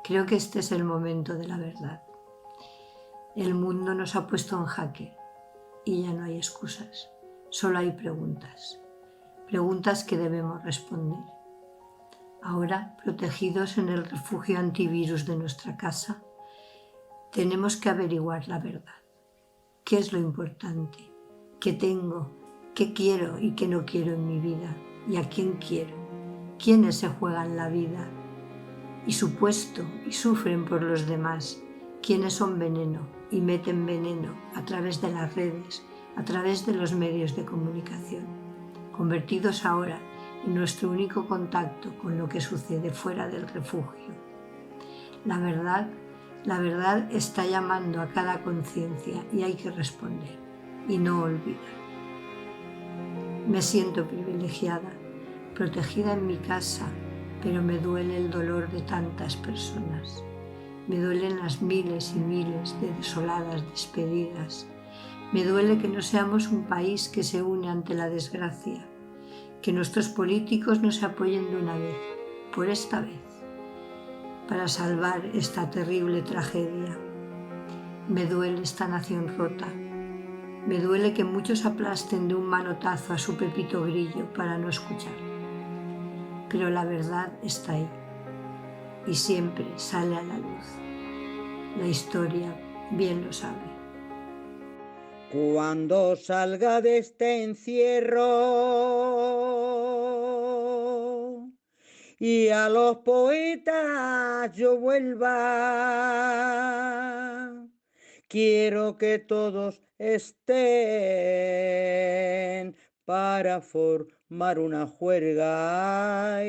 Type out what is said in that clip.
Creo que este es el momento de la verdad. El mundo nos ha puesto en jaque y ya no hay excusas, solo hay preguntas. Preguntas que debemos responder. Ahora, protegidos en el refugio antivirus de nuestra casa, tenemos que averiguar la verdad. ¿Qué es lo importante? ¿Qué tengo? ¿Qué quiero y qué no quiero en mi vida? ¿Y a quién quiero? ¿Quiénes se juegan la vida y su puesto y sufren por los demás? ¿Quiénes son veneno y meten veneno a través de las redes, a través de los medios de comunicación, convertidos ahora en nuestro único contacto con lo que sucede fuera del refugio? La verdad está llamando a cada conciencia y hay que responder y no olvidar. Me siento privilegiada, protegida en mi casa, pero me duele el dolor de tantas personas. Me duelen las miles y miles de desoladas despedidas. Me duele que no seamos un país que se une ante la desgracia, que nuestros políticos no se apoyen de una vez, por esta vez, para salvar esta terrible tragedia. Me duele esta nación rota. Me duele que muchos aplasten de un manotazo a su Pepito Grillo para no escuchar. Pero la verdad está ahí y siempre sale a la luz. La historia bien lo sabe. Cuando salga de este encierro y a los poetas yo vuelva, quiero que todos estén para formar una juerga.